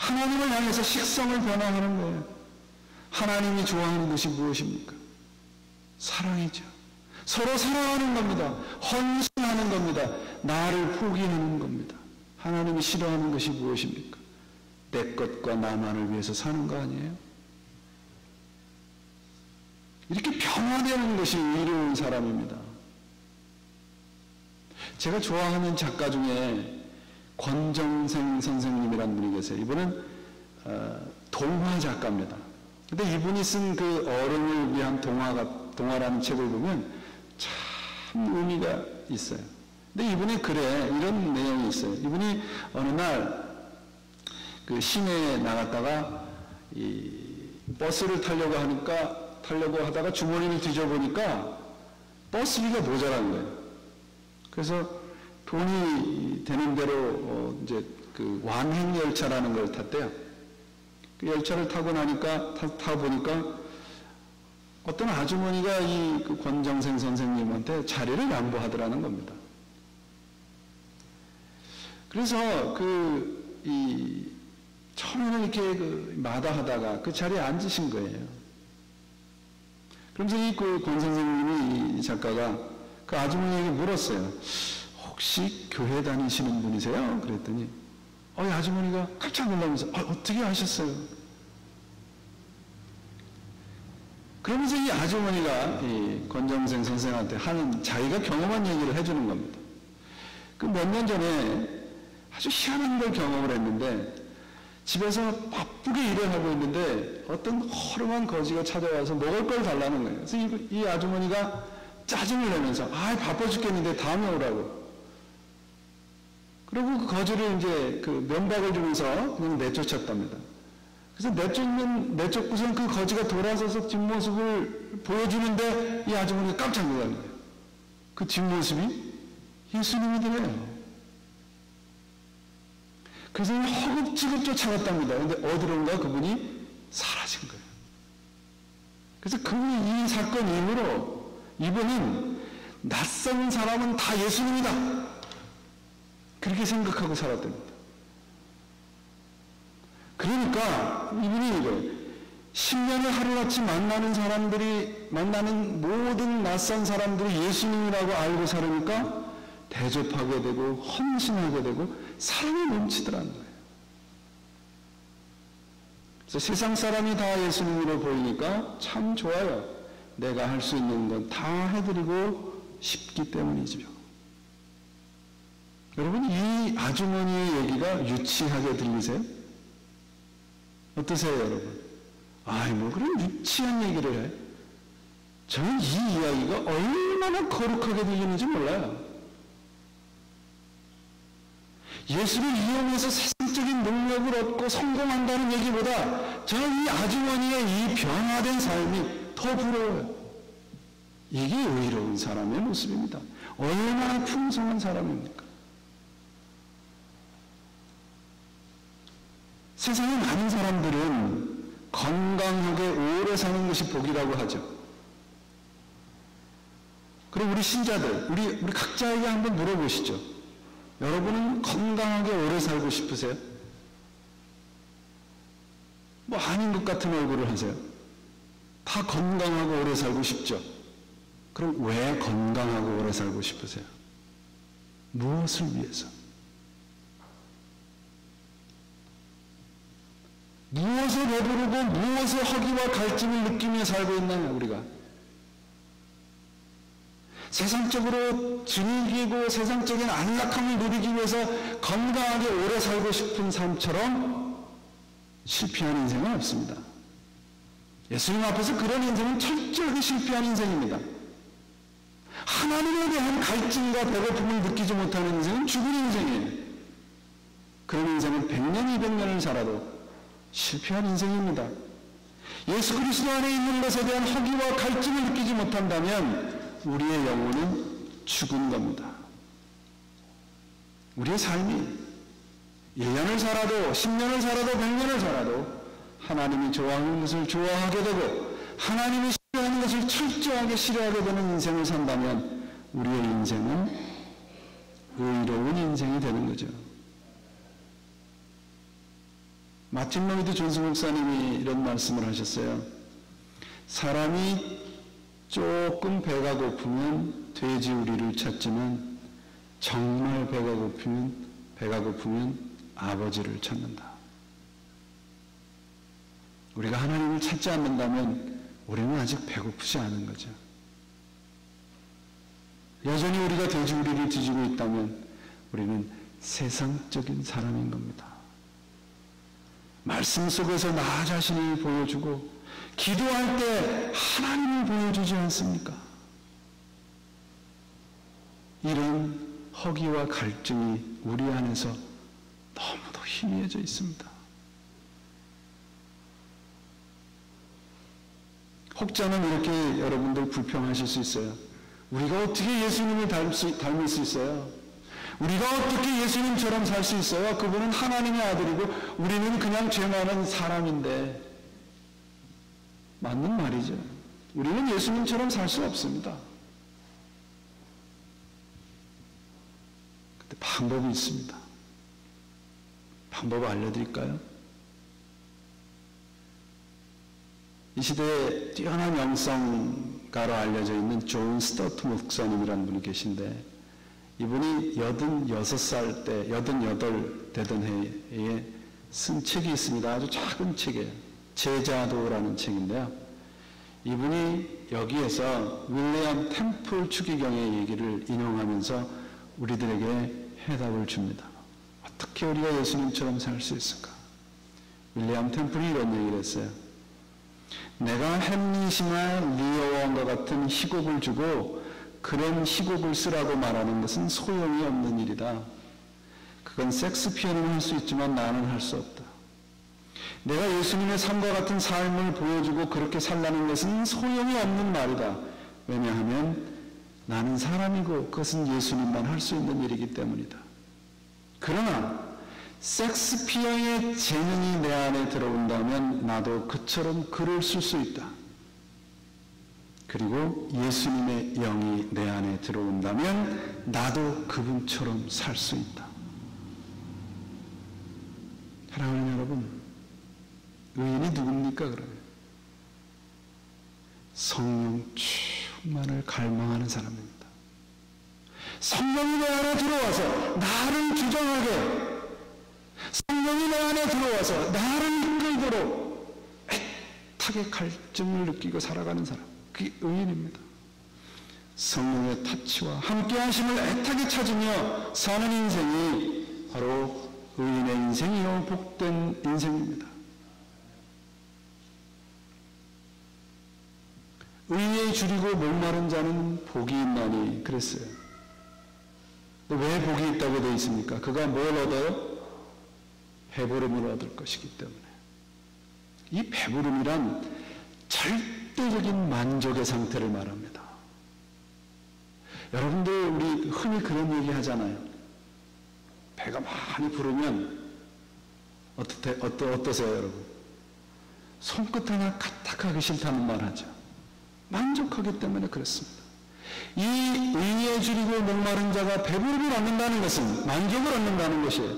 하나님을 향해서 식성을 변화하는 거예요. 하나님이 좋아하는 것이 무엇입니까? 사랑이죠. 서로 사랑하는 겁니다. 헌신하는 겁니다. 나를 포기하는 겁니다. 하나님이 싫어하는 것이 무엇입니까? 내 것과 나만을 위해서 사는 거 아니에요? 이렇게 변화되는 것이 의로운 사람입니다. 제가 좋아하는 작가 중에 권정생 선생님이라는 분이 계세요. 이분은 동화 작가입니다. 근데 이분이 쓴 그 어른을 위한 동화라는 책을 보면 참 의미가 있어요. 근데 이분의 글에 이런 내용이 있어요. 이분이 어느 날 그 시내에 나갔다가 이 버스를 타려고 하다가 주머니를 뒤져보니까 버스비가 모자란 거예요. 그래서 돈이 되는 대로 이제 그 완행열차라는 걸 탔대요. 그 열차를 타고 보니까 어떤 아주머니가 이 그 권정생 선생님한테 자리를 양보하더라는 겁니다. 그래서 처음에는 이렇게 마다하다가 그 자리에 앉으신 거예요. 그러면서 이 권 선생님이 이 작가가 그 아주머니에게 물었어요. 혹시 교회 다니시는 분이세요? 그랬더니 이 아주머니가 깜짝 놀라면서 어떻게 아셨어요? 그러면서 이 아주머니가 이 권정생 선생한테 하는 자기가 경험한 얘기를 해주는 겁니다. 그 몇 년 전에 아주 희한한 걸 경험을 했는데 집에서 바쁘게 일을 하고 있는데 어떤 허름한 거지가 찾아와서 먹을 걸 달라는 거예요. 그래서 이 아주머니가 짜증을 내면서 바빠 죽겠는데 다음에 오라고. 그리고 그 거지를 이제 그 면박을 주면서 그냥 내쫓았답니다. 그래서 내쫓고선 그 거지가 돌아서서 뒷모습을 보여주는데 이 아주머니가 깜짝 놀라는 거예요. 그 뒷모습이 예수님이더래요. 그래서 허겁지겁 쫓아갔답니다. 그런데 어디론가 그분이 사라진 거예요. 그래서 그분이 이 사건 이후로 이분은 낯선 사람은 다 예수님이다. 그렇게 생각하고 살았답니다. 그러니까 이분이 이거예요. 10년을 하루같이 만나는 모든 낯선 사람들이 예수님이라고 알고 살으니까 대접하게 되고 헌신하게 되고 사랑이 넘치더라는 거예요. 그래서 세상 사람이 다 예수님으로 보이니까 참 좋아요. 내가 할 수 있는 건 다 해드리고 싶기 때문이죠. 여러분, 이 아주머니의 얘기가 유치하게 들리세요? 어떠세요, 여러분? 뭐 그런 유치한 얘기를 해? 저는 이 이야기가 얼마나 거룩하게 들리는지 몰라요. 예수를 이용해서 세상적인 능력을 얻고 성공한다는 얘기보다 저는 이 아주머니의 이 변화된 삶이 더 부러워요. 이게 의로운 사람의 모습입니다. 얼마나 풍성한 사람입니까? 세상에 많은 사람들은 건강하게 오래 사는 것이 복이라고 하죠. 그럼 우리 신자들, 우리 각자에게 한번 물어보시죠. 여러분은 건강하게 오래 살고 싶으세요? 아닌 것 같은 얼굴을 하세요. 다 건강하고 오래 살고 싶죠? 그럼 왜 건강하고 오래 살고 싶으세요? 무엇을 위해서? 무엇을 배부르고 무엇의 허기와 갈증을 느끼며 살고 있나요, 우리가? 세상적으로 즐기고 세상적인 안락함을 누리기 위해서 건강하게 오래 살고 싶은 삶처럼 실패한 인생은 없습니다. 예수님 앞에서 그런 인생은 철저하게 실패한 인생입니다. 하나님에 대한 갈증과 배고픔을 느끼지 못하는 인생은 죽은 인생이에요. 그런 인생은 100년, 200년을 살아도 실패한 인생입니다. 예수 그리스도 안에 있는 것에 대한 허기와 갈증을 느끼지 못한다면 우리의 영혼은 죽은 겁니다. 우리의 삶이 1년을 살아도 10년을 살아도 100년을 살아도 하나님이 좋아하는 것을 좋아하게 되고 하나님이 싫어하는 것을 철저하게 싫어하게 되는 인생을 산다면 우리의 인생은 의로운 인생이 되는 거죠. 마틴 로이드 존스 목사님이 이런 말씀을 하셨어요. 사람이 조금 배가 고프면 돼지우리를 찾지만 정말 배가 고프면 아버지를 찾는다. 우리가 하나님을 찾지 않는다면 우리는 아직 배고프지 않은 거죠. 여전히 우리가 돼지우리를 뒤지고 있다면 우리는 세상적인 사람인 겁니다. 말씀 속에서 나 자신을 보여주고 기도할 때 하나님을 보여주지 않습니까? 이런 허기와 갈증이 우리 안에서 너무도 희미해져 있습니다. 혹자는 이렇게 여러분들 불평하실 수 있어요. 우리가 어떻게 예수님을 닮을 수 있어요? 우리가 어떻게 예수님처럼 살 수 있어요? 그분은 하나님의 아들이고 우리는 그냥 죄 많은 사람인데. 맞는 말이죠. 우리는 예수님처럼 살 수 없습니다. 근데 방법이 있습니다. 방법을 알려드릴까요? 이 시대에 뛰어난 영성가로 알려져 있는 존 스토트 목사님이라는 분이 계신데, 이분이 86살 때, 88 되던 해에 쓴 책이 있습니다. 아주 작은 책이에요. 제자도라는 책인데요. 이분이 여기에서 윌리엄 템플 추기경의 얘기를 인용하면서 우리들에게 해답을 줍니다. 어떻게 우리가 예수님처럼 살 수 있을까? 윌리엄 템플이 이런 얘기를 했어요. 내가 햄릿이나 리어원과 같은 희곡을 주고 그런 희곡을 쓰라고 말하는 것은 소용이 없는 일이다. 그건 섹스피어는 할 수 있지만 나는 할 수 없다. 내가 예수님의 삶과 같은 삶을 보여주고 그렇게 살라는 것은 소용이 없는 말이다. 왜냐하면 나는 사람이고 그것은 예수님만 할 수 있는 일이기 때문이다. 그러나 섹스피어의 재능이 내 안에 들어온다면 나도 그처럼 글을 쓸 수 있다. 그리고 예수님의 영이 내 안에 들어온다면 나도 그분처럼 살 수 있다. 사랑하는 여러분, 의인이 누굽니까 그러면? 성령 충만을 갈망하는 사람입니다. 성령이 내 안에 들어와서 나를 주장하게, 성령이 내 안에 들어와서 나를 이끌도록 애타게 갈증을 느끼고 살아가는 사람, 그게 의인입니다. 성령의 타치와 함께 하심을 애타게 찾으며 사는 인생이 바로 의인의 인생이요 복된 인생입니다. 의에 줄이고 목마른 자는 복이 있나니 그랬어요. 왜 복이 있다고 되어 있습니까? 그가 뭘 얻어요? 배부름을 얻을 것이기 때문에. 이 배부름이란 절대적인 만족의 상태를 말합니다. 여러분들 우리 흔히 그런 얘기 하잖아요. 배가 많이 부르면 어떠세요 여러분? 손끝 하나 까딱하기 싫다는 말 하죠. 만족하기 때문에 그렇습니다. 이 의에 줄이고 목마른 자가 배부름을 얻는다는 것은, 만족을 얻는다는 것이에요.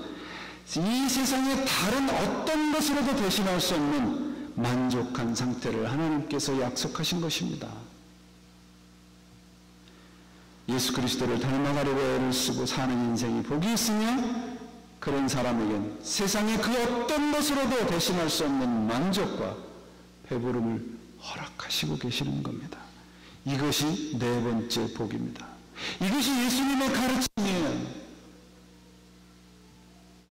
이 세상의 다른 어떤 것으로도 대신할 수 없는 만족한 상태를 하나님께서 약속하신 것입니다. 예수 그리스도를 닮아가려고 애를 쓰고 사는 인생이 복이 있으며, 그런 사람에겐 세상의 그 어떤 것으로도 대신할 수 없는 만족과 배부름을 허락하시고 계시는 겁니다. 이것이 네 번째 복입니다. 이것이 예수님의 가르침